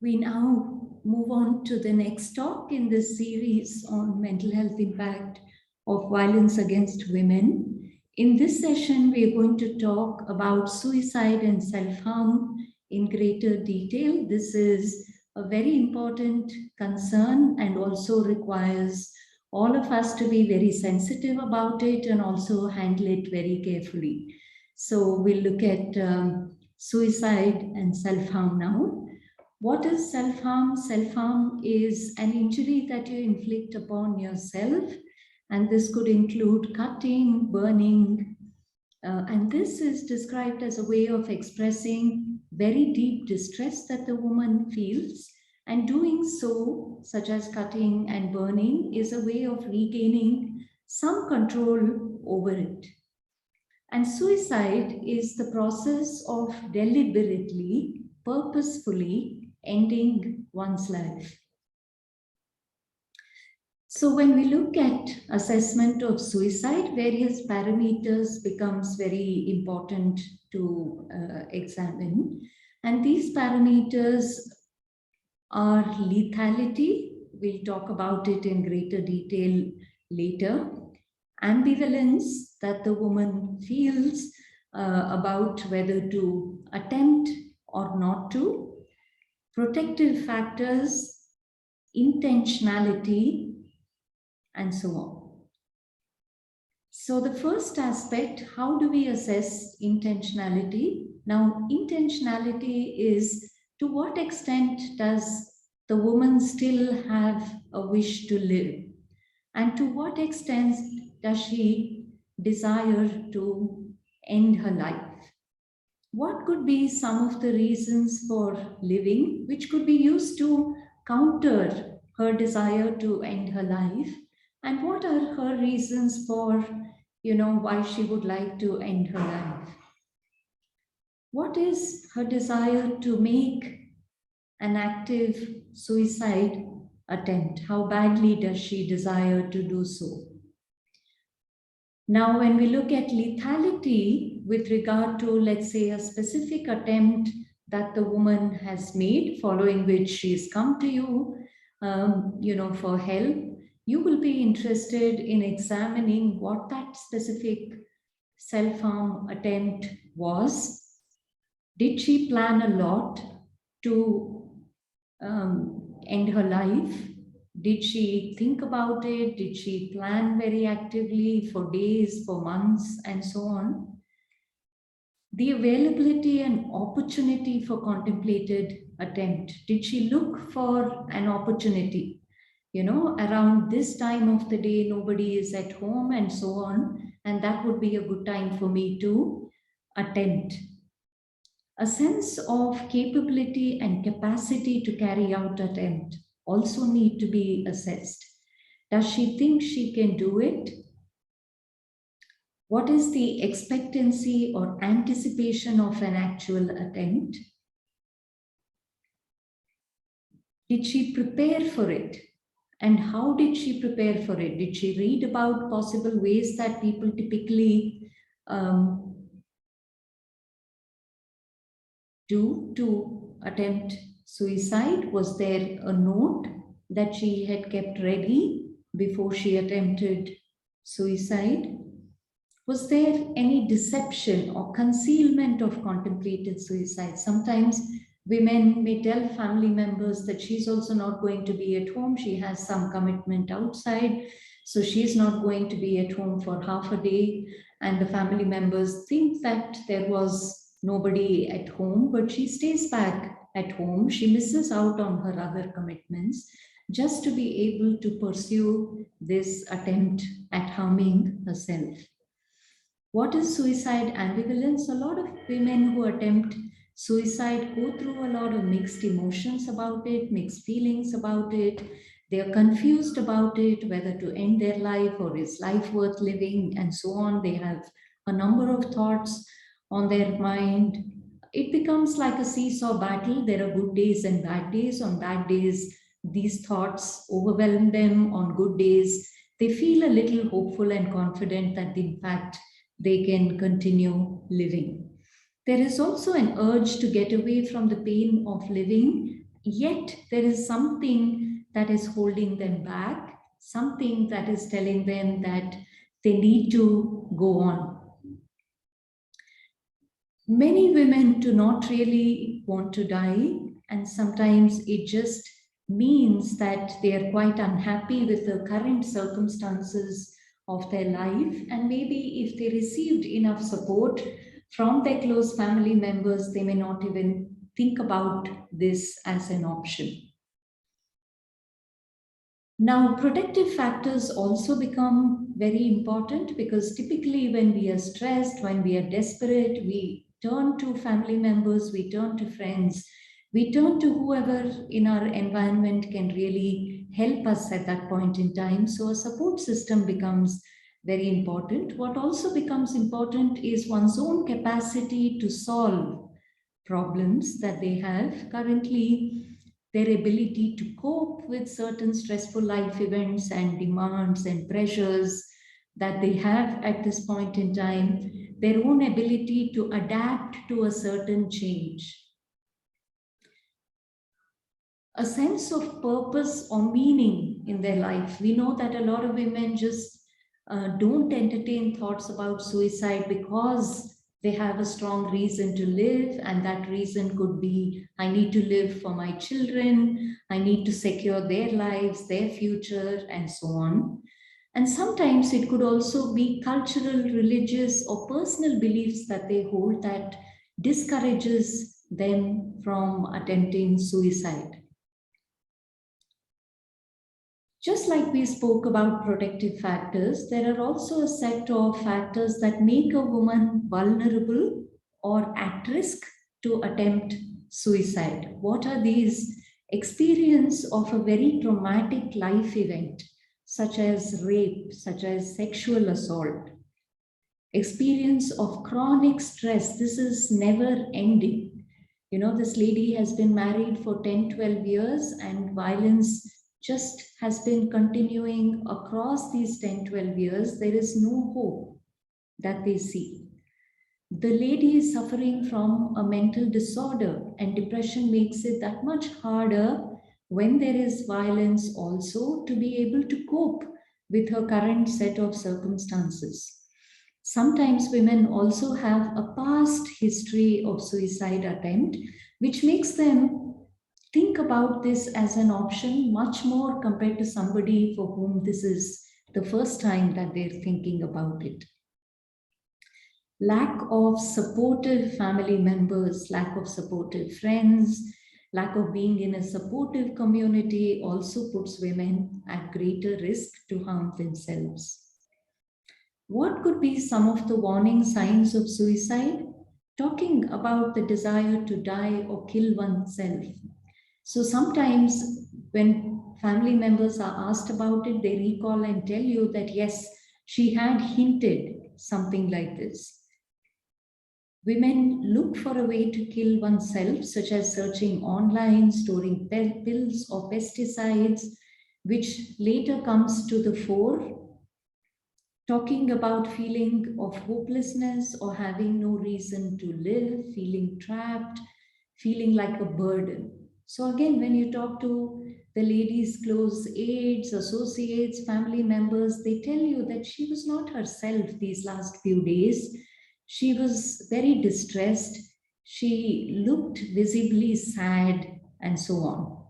We now move on to the next talk in this series on mental health impact of violence against women. In this session, we are going to talk about suicide and self-harm in greater detail. This is a very important concern and also requires all of us to be very sensitive about it and also handle it very carefully. So we'll look at suicide and self-harm now. What is self-harm? Self-harm is an injury that you inflict upon yourself, and this could include cutting, burning, and this is described as a way of expressing very deep distress that the woman feels, and doing so, such as cutting and burning, is a way of regaining some control over it. And suicide is the process of deliberately, purposefully ending one's life. So when we look at assessment of suicide, various parameters becomes very important to examine. And these parameters are lethality. We'll talk about it in greater detail later. Ambivalence that the woman feels about whether to attempt or not to. Protective factors, intentionality, and so on. So the first aspect, how do we assess intentionality? Now, intentionality is to what extent does the woman still have a wish to live? And to what extent does she desire to end her life? What could be some of the reasons for living, which could be used to counter her desire to end her life? And what are her reasons for, why she would like to end her life? What is her desire to make an active suicide attempt? How badly does she desire to do so? Now, when we look at lethality with regard to, let's say, a specific attempt that the woman has made, following which she's come to you, for help, you will be interested in examining what that specific self-harm attempt was. Did she plan a lot to end her life? Did she think about it? Did she plan very actively for days, for months, and so on? The availability and opportunity for contemplated attempt. Did she look for an opportunity? Around this time of the day, nobody is at home and so on, and that would be a good time for me to attempt. A sense of capability and capacity to carry out attempt also need to be assessed. Does she think she can do it? What is the expectancy or anticipation of an actual attempt? Did she prepare for it? And how did she prepare for it? Did she read about possible ways that people typically do to attempt suicide? Was there a note that she had kept ready before she attempted suicide? Was there any deception or concealment of contemplated suicide? Sometimes women may tell family members that she's also not going to be at home. She has some commitment outside, so she's not going to be at home for half a day. And the family members think that there was nobody at home, but she stays back at home. She misses out on her other commitments just to be able to pursue this attempt at harming herself. What is suicide ambivalence? A lot of women who attempt suicide go through a lot of mixed emotions about it, mixed feelings about it. They are confused about it, whether to end their life or is life worth living, and so on. They have a number of thoughts on their mind. It becomes like a seesaw battle. There are good days and bad days. On bad days, these thoughts overwhelm them. On good days, they feel a little hopeful and confident that in fact they can continue living. There is also an urge to get away from the pain of living yet there is something that is holding them back, something that is telling them that they need to go on. Many women do not really want to die, and sometimes it just means that they are quite unhappy with the current circumstances of their life, and maybe if they received enough support from their close family members, they may not even think about this as an option. Now, protective factors also become very important, because typically when we are stressed, when we are desperate, we turn to family members, we turn to friends, we turn to whoever in our environment can really help us at that point in time. So a support system becomes very important. What also becomes important is one's own capacity to solve problems that they have currently, their ability to cope with certain stressful life events and demands and pressures that they have at this point in time, their own ability to adapt to a certain change. A sense of purpose or meaning in their life. We know that a lot of women just don't entertain thoughts about suicide because they have a strong reason to live, and that reason could be, I need to live for my children, I need to secure their lives, their future, and so on. And sometimes it could also be cultural, religious, or personal beliefs that they hold that discourages them from attempting suicide. Just like we spoke about protective factors, there are also a set of factors that make a woman vulnerable or at risk to attempt suicide. What are these? Experience of a very traumatic life event, such as rape, such as sexual assault. Experience of chronic stress. This is never ending. You know, this lady has been married for 10, 12 years, and violence just has been continuing across these 10, 12 years. There is no hope that they see. The lady is suffering from a mental disorder, and depression makes it that much harder when there is violence also to be able to cope with her current set of circumstances. Sometimes women also have a past history of suicide attempt, which makes them think about this as an option much more compared to somebody for whom this is the first time that they're thinking about it. Lack of supportive family members, lack of supportive friends, lack of being in a supportive community also puts women at greater risk to harm themselves. What could be some of the warning signs of suicide? Talking about the desire to die or kill oneself. So sometimes when family members are asked about it, they recall and tell you that yes, she had hinted something like this. Women look for a way to kill oneself, such as searching online, storing pills or pesticides, which later comes to the fore, talking about feeling of hopelessness or having no reason to live, feeling trapped, feeling like a burden. So again, when you talk to the lady's close aides, associates, family members, they tell you that she was not herself these last few days. She was very distressed. She looked visibly sad and so on.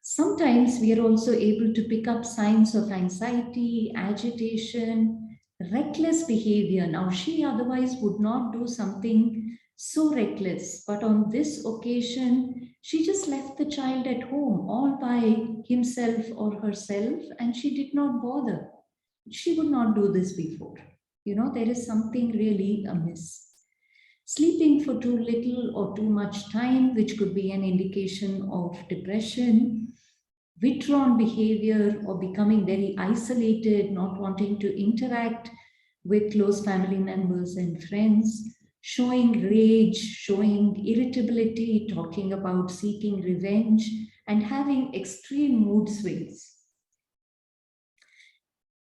Sometimes we are also able to pick up signs of anxiety, agitation, reckless behavior. Now, she otherwise would not do something so reckless, but on this occasion, she just left the child at home all by himself or herself, and she did not bother. She would not do this before. You know, there is something really amiss. Sleeping for too little or too much time, which could be an indication of depression. Withdrawn behavior or becoming very isolated, not wanting to interact with close family members and friends, showing rage, showing irritability, talking about seeking revenge, and having extreme mood swings.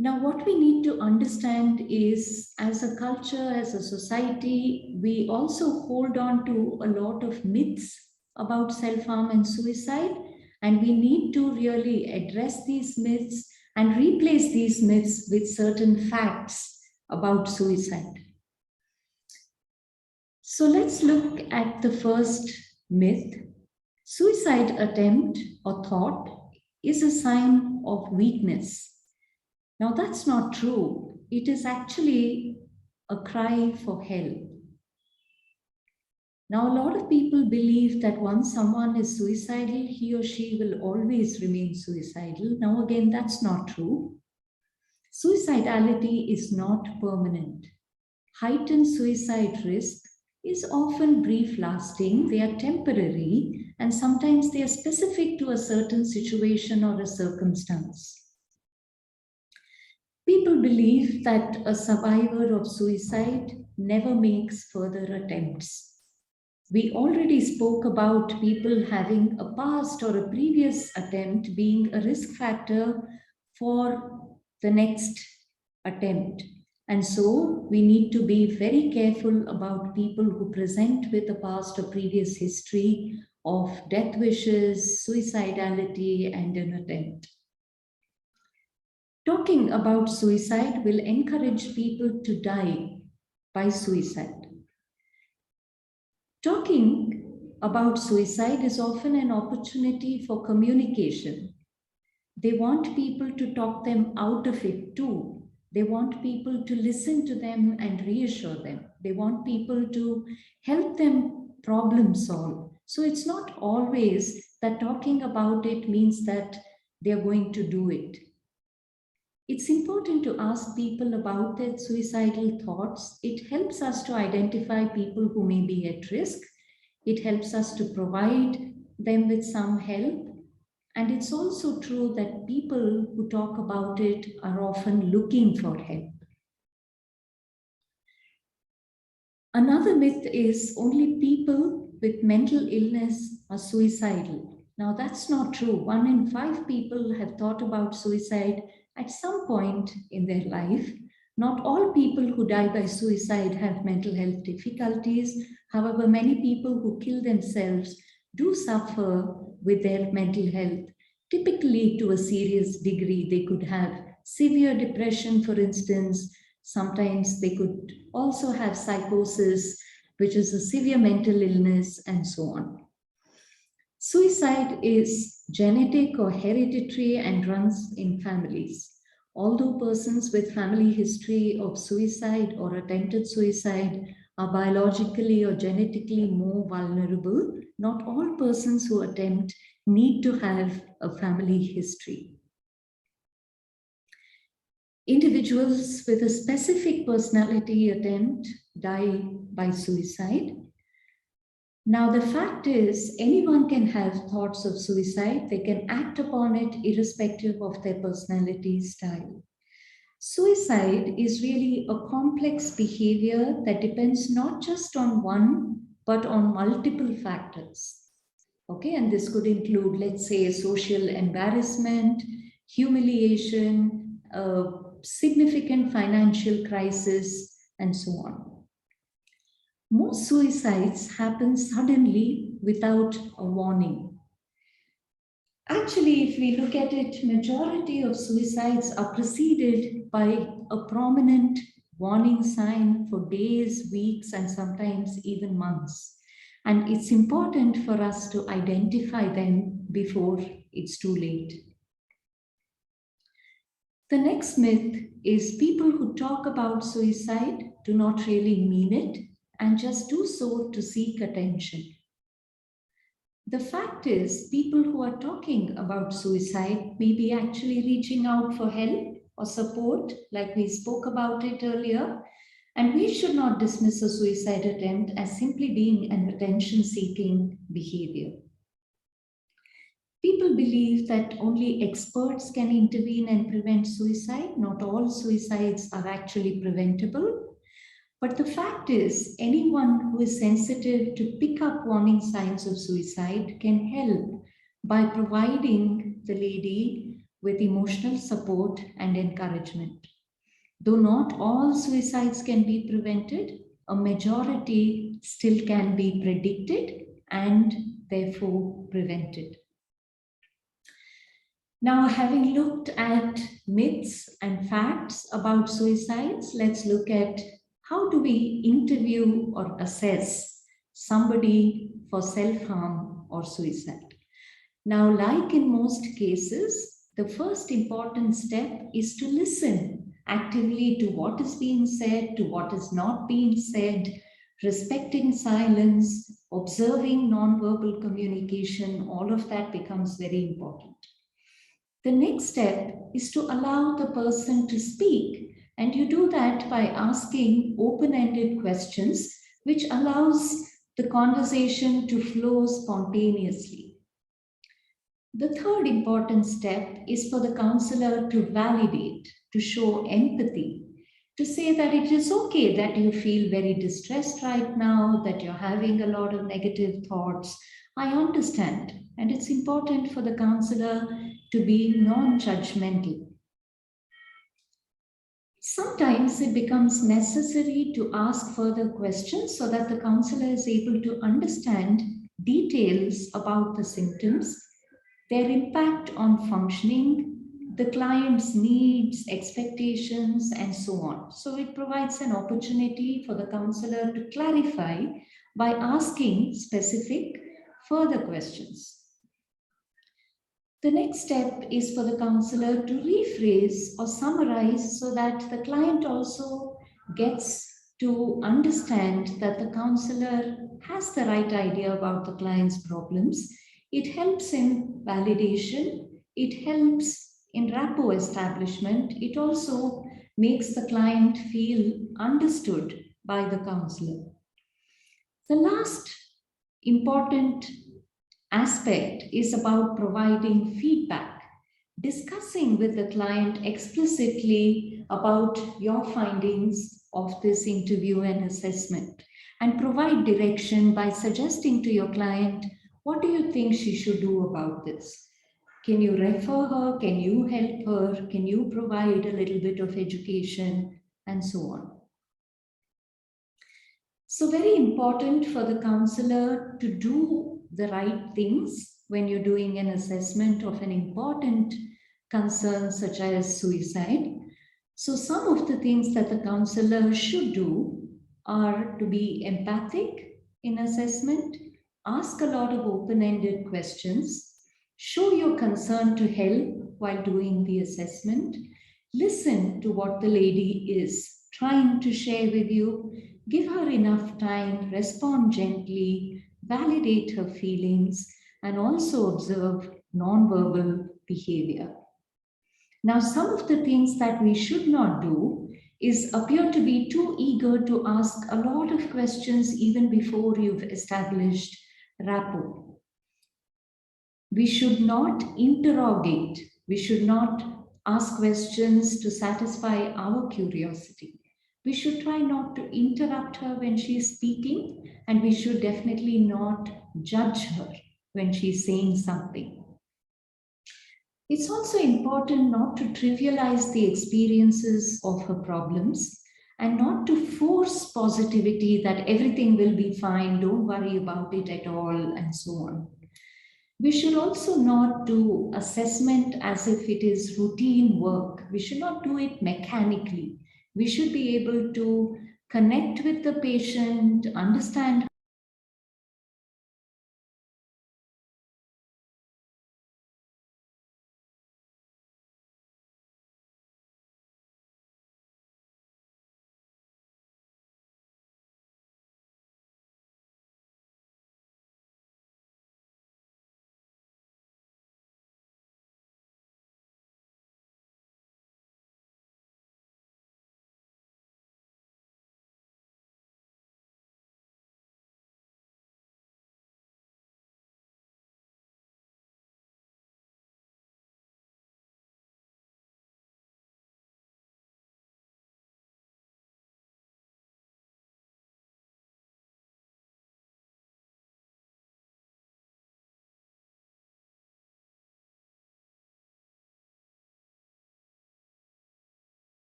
Now, what we need to understand is, as a culture, as a society, we also hold on to a lot of myths about self-harm and suicide, and we need to really address these myths and replace these myths with certain facts about suicide. So let's look at the first myth. Suicide attempt or thought is a sign of weakness. Now that's not true. It is actually a cry for help. Now, a lot of people believe that once someone is suicidal, he or she will always remain suicidal. Now, again, that's not true. Suicidality is not permanent. Heightened suicide risk is often brief lasting, they are temporary, and sometimes they are specific to a certain situation or a circumstance. People believe that a survivor of suicide never makes further attempts. We already spoke about people having a past or a previous attempt being a risk factor for the next attempt. And so we need to be very careful about people who present with a past or previous history of death wishes, suicidality, and an attempt. Talking about suicide will encourage people to die by suicide. Talking about suicide is often an opportunity for communication. They want people to talk them out of it too. They want people to listen to them and reassure them. They want people to help them problem solve. So it's not always that talking about it means that they're going to do it. It's important to ask people about their suicidal thoughts. It helps us to identify people who may be at risk. It helps us to provide them with some help. And it's also true that people who talk about it are often looking for help. Another myth is only people with mental illness are suicidal. Now, that's not true. 1 in 5 people have thought about suicide at some point in their life. Not all people who die by suicide have mental health difficulties. However, many people who kill themselves do suffer with their mental health, typically to a serious degree. They could have severe depression, for instance. Sometimes they could also have psychosis, which is a severe mental illness, and so on. Suicide is genetic or hereditary and runs in families. Although persons with family history of suicide or attempted suicide are biologically or genetically more vulnerable, not all persons who attempt need to have a family history. Individuals with a specific personality attempt die by suicide. Now, the fact is, anyone can have thoughts of suicide. They can act upon it irrespective of their personality style. Suicide is really a complex behavior that depends not just on one, but on multiple factors. Okay, and this could include, let's say, social embarrassment, humiliation, significant financial crisis, and so on. Most suicides happen suddenly without a warning. Actually, if we look at it, majority of suicides are preceded by a prominent warning sign for days, weeks, and sometimes even months. And it's important for us to identify them before it's too late. The next myth is people who talk about suicide do not really mean it and just do so to seek attention. The fact is, people who are talking about suicide may be actually reaching out for help or support, like we spoke about it earlier, and we should not dismiss a suicide attempt as simply being an attention-seeking behavior. People believe that only experts can intervene and prevent suicide. Not all suicides are actually preventable. But the fact is, anyone who is sensitive to pick up warning signs of suicide can help by providing the lady with emotional support and encouragement. Though not all suicides can be prevented, a majority still can be predicted and therefore prevented. Now, having looked at myths and facts about suicides, let's look at how do we interview or assess somebody for self-harm or suicide. Now, like in most cases, the first important step is to listen actively to what is being said, to what is not being said, respecting silence, observing nonverbal communication. All of that becomes very important. The next step is to allow the person to speak, and you do that by asking open-ended questions, which allows the conversation to flow spontaneously. The third important step is for the counselor to validate, to show empathy, to say that it is okay that you feel very distressed right now, that you're having a lot of negative thoughts. I understand. And it's important for the counselor to be non-judgmental. Sometimes it becomes necessary to ask further questions so that the counselor is able to understand details about the symptoms, their impact on functioning, the client's needs, expectations, and so on. So it provides an opportunity for the counselor to clarify by asking specific further questions. The next step is for the counselor to rephrase or summarize so that the client also gets to understand that the counselor has the right idea about the client's problems. It helps in validation. It helps in rapport establishment. It also makes the client feel understood by the counselor. The last important aspect is about providing feedback, discussing with the client explicitly about your findings of this interview and assessment, and provide direction by suggesting to your client, what do you think she should do about this? Can you refer her? Can you help her? Can you provide a little bit of education? And so on. So very important for the counselor to do the right things when you're doing an assessment of an important concern such as suicide. So some of the things that the counselor should do are to be empathic in assessment, ask a lot of open-ended questions, show your concern to help while doing the assessment, listen to what the lady is trying to share with you, give her enough time, respond gently, validate her feelings, and also observe nonverbal behavior. Now, some of the things that we should not do is appear to be too eager to ask a lot of questions even before you've established rapport. We should not interrogate. We should not ask questions to satisfy our curiosity. We should try not to interrupt her when she's speaking, and we should definitely not judge her when she's saying something. It's also important not to trivialize the experiences of her problems and not to force positivity that everything will be fine, don't worry about it at all, and so on. We should also not do assessment as if it is routine work. We should not do it mechanically. We should be able to connect with the patient, understand